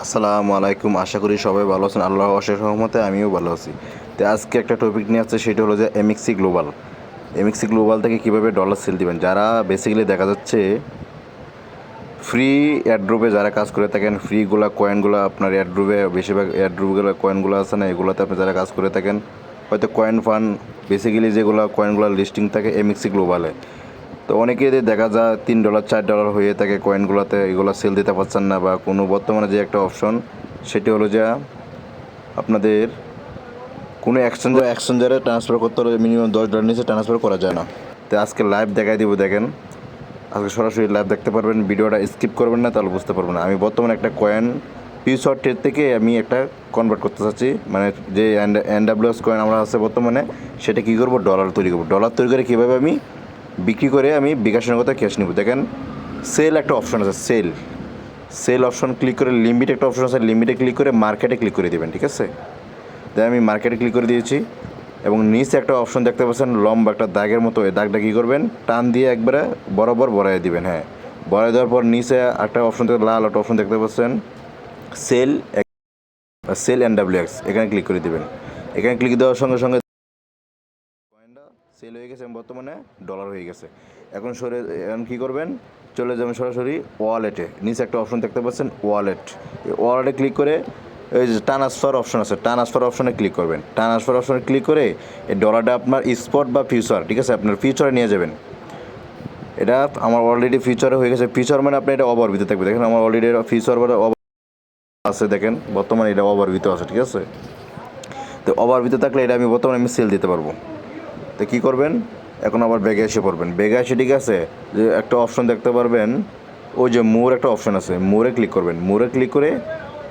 আসসালামু আলাইকুম। আশা করি সবাই ভালো আছেন। আল্লাহর অশেষ রহমতে আমিও ভালো আছি। তো আজকে একটা টপিক নিয়ে আসছে, সেটা হলো যে এমএক্সি গ্লোবাল। এমএক্সি গ্লোবাল থেকে কীভাবে ডলার সেল দিবেন। যারা বেসিক্যালি দেখা যাচ্ছে ফ্রি এয়ারড্রপে যারা কাজ করে থাকেন, ফ্রিগুলা কয়েনগুলো আপনার এয়ারড্রপে বেশিরভাগ এয়ারড্রপগুলো কয়েনগুলো আছে না, এগুলোতে আপনি যারা কাজ করে থাকেন, হয়তো কয়েন ফান্ড বেসিক্যালি যেগুলো কয়েনগুলো লিস্টিং থাকে এমএক্সি গ্লোবালে। তো অনেকেই দেখা যায় $3 $4 হয়ে থাকে কয়েনগুলোতে, এগুলো সেল দিতে পারছেন না, বা কোনো বর্তমানে যে একটা অপশন সেটি হলো যে আপনাদের কোনো এক্সচেঞ্জারে ট্রান্সফার করতে হলে মিনিমাম $10 নিচে ট্রান্সফার করা যায় না। তো আজকে লাইভ দেখাই দিব, দেখেন আজকে সরাসরি লাইভ দেখতে পারবেন। ভিডিওটা স্কিপ করবেন না, তাহলে বুঝতে পারবেন না। আমি বর্তমানে একটা কয়েন পিউসর ট্রেড থেকে আমি একটা কনভার্ট করতে চাচ্ছি, মানে যে এনডাব্লিউএস কয়েন আমরা আছে বর্তমানে, সেটা কী করবো, ডলার তৈরি করবো। ডলার তৈরি করে কীভাবে আমি বিক্রি করে আমি বিকাশের কথা ক্যাশ নেব। দেখেন সেল একটা অপশন আছে, সেল অপশন ক্লিক করে লিমিট একটা অপশন আছে, লিমিটে ক্লিক করে মার্কেটে ক্লিক করে দেবেন, ঠিক আছে। তাই আমি মার্কেটে ক্লিক করে দিয়েছি, এবং নিচে একটা অপশন দেখতে পাচ্ছেন লম্বা একটা দাগের মতো, এই দাগটা কী করবেন, টান দিয়ে একবারে বরাবর বড়াই দিবেন। হ্যাঁ, বড়াই দেওয়ার পর নিচে একটা অপশন থেকে লাল একটা অপশন দেখতে পাচ্ছেন সেল সেল এনডাব্লিউএক্স, এখানে ক্লিক করে দেবেন। এখানে ক্লিক দেওয়ার সঙ্গে সঙ্গে কয়েনটা সেল হয়ে গেছে, বর্তমানে ডলার হয়ে গেছে। এখন এখন কী করবেন, চলে যাবেন সরাসরি ওয়ালেটে। নিচে একটা অপশন দেখতে পাচ্ছেন ওয়ালেট, এই ওয়ালেটে ক্লিক করে এই যে ট্রান্সফার অপশন আছে, ট্রান্সফার অপশনে ক্লিক করবেন। ট্রান্সফার অপশনে ক্লিক করে এই ডলারটা আপনার স্পট বা ফিউচার, ঠিক আছে, আপনার ফিউচারে নিয়ে যাবেন। এটা আমার অলরেডি ফিউচারে হয়ে গেছে। ফিউচার মানে আপনি এটা ওভারভিউতে থাকবে, দেখেন আমার অলরেডি ফিউচার আছে, দেখেন বর্তমানে এটা ওভারভিউতে আছে, ঠিক আছে। তো ওভারভিউতে থাকলে এটা আমি বর্তমানে সেল দিতে পারবো। তো কী করবেন, এখন আবার ব্যাগে এসে পড়বেন। ব্যাগে এসে, ঠিক আছে, যে একটা অপশন দেখতে পারবেন, ওই যে মোর একটা অপশন আছে, মোরে ক্লিক করবেন। মোরে ক্লিক করে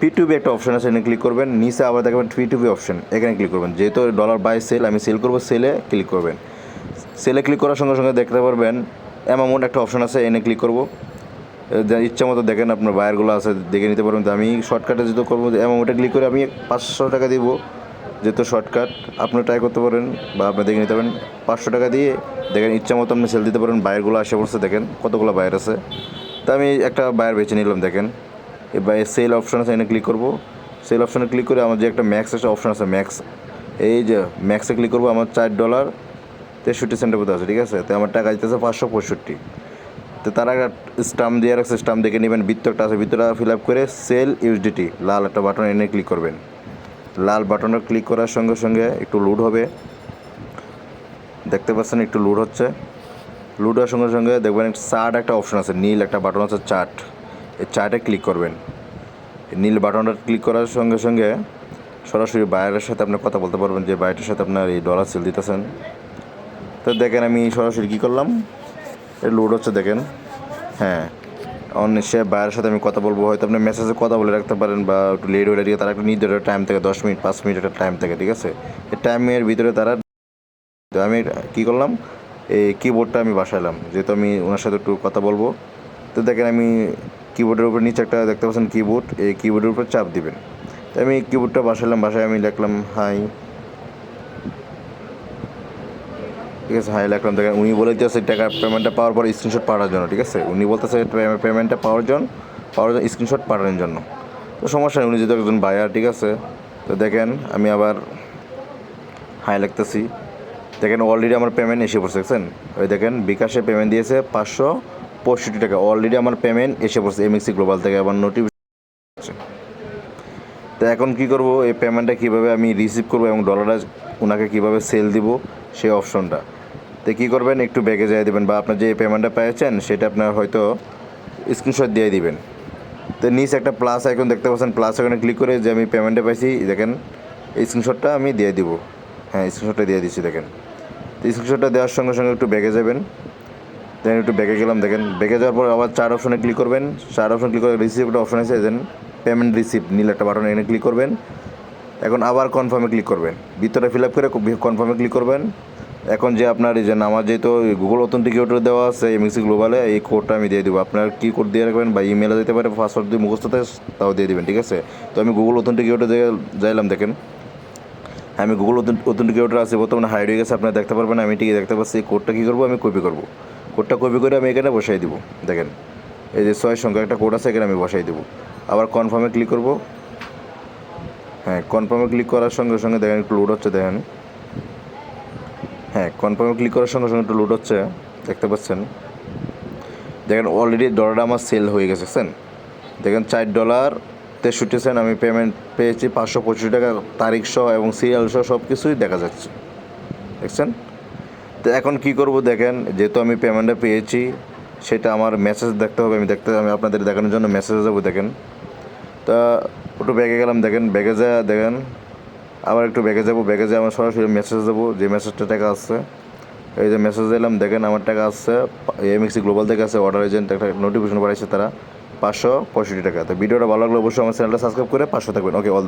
P2P একটা অপশন আছে, এখানে ক্লিক করবেন। নিচে আবার দেখবেন P2P অপশন, এখানে ক্লিক করবেন। যেহেতু ডলার বাই সেল, আমি সেল করবো, সেলে ক্লিক করবেন। সেলে ক্লিক করার সঙ্গে সঙ্গে দেখতে পারবেন অ্যামাউন্ট একটা অপশন আছে, এনে ক্লিক করবো। ইচ্ছা মতো দেখেন আপনার বায়ারগুলো আছে, দেখে নিতে পারবেন। তো আমি শর্টকাটে যেহেতু করবো, অ্যামাউন্টে ক্লিক করে আমি 500 টাকা দিব, যেহেতু শর্টকাট। আপনি ট্রাই করতে পারেন বা আপনি দেখে নিতে পারেন। 500 টাকা দিয়ে দেখেন ইচ্ছা মতো আপনি সেল দিতে পারেন। বায়ারগুলো আসে পড়ছে, দেখেন কতগুলো বায়ার আছে। তা আমি একটা বায়ার বেছে নিলাম, দেখেন এই বায়ার সেল অপশন আছে, এনে ক্লিক করবো। সেল অপশনে ক্লিক করে আমার যে একটা ম্যাক্স একটা অপশন আছে, ম্যাক্স, এই যে ম্যাক্সে ক্লিক করবো। আমার $4.63 মতো আছে, ঠিক আছে। তো আমার টাকা দিতেছে 565। তো তারা একটা স্টাম্প দিয়ে রাখছে, স্টাম্প দেখে নেবেন। বৃত্ত একটা আছে, বৃত্তটা ফিল আপ করে সেল ইউএসডিটি লাল একটা বাটন এনে ক্লিক করবেন। লাল বাটনটা ক্লিক করার সঙ্গে সঙ্গে একটু লোড হবে, দেখতে পাচ্ছেন একটু লোড হচ্ছে। লোড হওয়ার সঙ্গে সঙ্গে দেখবেন চার্ট একটা অপশন আছে, নীল একটা বাটন আছে চার্ট, এই চার্টে ক্লিক করবেন। নীল বাটনটা ক্লিক করার সঙ্গে সঙ্গে সরাসরি বায়ারের সাথে আপনি কথা বলতে পারবেন, যে বায়ারের সাথে আপনার এই ডলার সেল দিতেছেন। তো দেখেন আমি সরাসরি কী করলাম, এই লোড হচ্ছে, দেখেন। হ্যাঁ, সে বায়ের সাথে আমি কথা বলবো, হয়তো আপনি মেসেজে কথা বলে রাখতে পারেন, বা একটু লেট হয়ে দিয়ে তারা একটা নির্দিষ্ট টাইম থেকে 10 মিনিট 5 মিনিট একটা টাইম থাকে, ঠিক আছে। এই টাইমের ভিতরে তারা, তো আমি কী করলাম, এই কিবোর্ডটা আমি বসাইলাম, যেহেতু আমি ওনার সাথে একটু কথা বলবো। তো দেখেন আমি কিবোর্ডের উপর নিচে একটা দেখতে পাচ্ছেন কিবোর্ড, এই কিবোর্ডের উপর চাপ দিবেন। তো আমি কিবোর্ডটা বসাইলাম, বাসায় আমি লিখলাম হাই, ঠিক আছে, হাই লিখলাম। দেখেন উনি বলতেছে টাকা পেমেন্টটা পাওয়ার পর স্ক্রিনশট পাঠানোর জন্য, ঠিক আছে। উনি বলতেছে পেমেন্টটা পাওয়ার জন্য স্ক্রিনশট পাঠানোর জন্য। তো সমস্যা নেই, উনি যেহেতু একজন বায়ার, ঠিক আছে। তো দেখেন আমি আবার হাই লিখতেছি। দেখেন অলরেডি আমার পেমেন্ট এসে পড়ছে, দেখছেন। ওই দেখেন বিকাশে পেমেন্ট দিয়েছে 565 টাকা, অলরেডি আমার পেমেন্ট এসে পড়ছে এমএক্সি গ্লোবাল থেকে, আবার নোটিফিকেশন। তো এখন কী করবো, এই পেমেন্টটা কীভাবে আমি রিসিভ করবো এবং ডলারটা ওনাকে কীভাবে সেল দিব, সেই অপশনটা। তো কী করবেন, একটু ব্যাগে যেয়ে দেবেন, বা আপনার যে পেমেন্টটা পেয়েছেন সেটা আপনার হয়তো স্ক্রিনশট দিয়ে দিবেন। তো নিচে একটা প্লাস আইকন দেখতে পাচ্ছেন, প্লাস আইকনে ক্লিক করে যে আমি পেমেন্টটা পাইছি, দেখেন এই স্ক্রিনশটটা আমি দিয়ে দিব। হ্যাঁ, স্ক্রিনশটটা দিয়ে দিচ্ছি, দেখেন। তো স্ক্রিনশটটা দেওয়ার সঙ্গে সঙ্গে একটু ব্যাগে যাবেন। দেন একটু ব্যাগে গেলাম, দেখেন ব্যাগে যাওয়ার পর আবার 4 অপশনে ক্লিক করবেন। 4 অপশন ক্লিক করে রিসিভ একটা অপশন আছে, দেন পেমেন্ট রিসিভ নীল একটা বাটন এনে ক্লিক করবেন। এখন আবার কনফার্মে ক্লিক করবেন, ভিতরে ফিল আপ করে কনফার্মে ক্লিক করবেন। এখন যে আপনার এই যে আমার যেহেতু গুগল অথেন্টিকেটর দেওয়া আছে এমএক্সি গ্লোবালে, এই কোডটা আমি দিয়ে দেবো। আপনার কী কোড দিয়ে রাখবেন, বা ইমেলে দিতে পারে, পাসওয়ার্ড দিয়ে মুখস্থ থাকে তাও দিয়ে দেবেন, ঠিক আছে। তো আমি গুগল অথেন্টিকেটর দিয়ে যাইলাম, দেখেন আমি গুগল অথেন্টিকেটর আছে, বর্তমানে হাইড হয়ে গেছে, আপনারা দেখতে পারবেন। আমি ঠিকই দেখতে পাচ্ছি। এই কোডটা কী করবো, আমি কপি করবো। কোডটা কপি করে আমি এখানে বসাই দিব, দেখেন এই যে 6 সংখ্যা একটা কোড আছে, এখানে আমি বসাই দেবো। আবার কনফার্মে ক্লিক করব। হ্যাঁ, কনফার্মে ক্লিক করার সঙ্গে সঙ্গে দেখেন একটু লোড হচ্ছে, দেখেন। হ্যাঁ, কনফার্মে ক্লিক করার সঙ্গে সঙ্গে একটু লোড হচ্ছে, দেখতে পাচ্ছেন। দেখেন অলরেডি ডলারটা আমার সেল হয়ে গেছে, দেখছেন। দেখেন $4.63 আমি পেমেন্ট পেয়েছি, 525 টাকা তারিখ সহ এবং সিরিয়াল সহ সব কিছুই দেখা যাচ্ছে, দেখছেন। তো এখন কী করব দেখেন, যেহেতু আমি পেমেন্টটা পেয়েছি সেটা আমার মেসেজ দেখতে হবে, আমি আপনাদের দেখানোর জন্য মেসেজে যাবো। দেখেন, তা একটু ব্যাগে গেলাম, দেখেন ব্যাগে যা দেখেন, আবার একটু ব্যাগে যাবো, ব্যাগে যেয়ে আমার সরাসরি মেসেজ যাবো, যে মেসেজটা টাকা আসছে। এই যে মেসেজ দিলাম, দেখেন আমার টাকা আসছে। এমএক্সি গ্লোবাল থেকে আছে, অর্ডার এজেন্ট একটা নোটিফিকেশন পাঠাইছে তারা, 565 টাকা। তো ভিডিওটা ভালো লাগলে অবশ্যই আমার চ্যানেলটা সাবস্ক্রাইব করে পাশে থাকবেন। ওকে, অল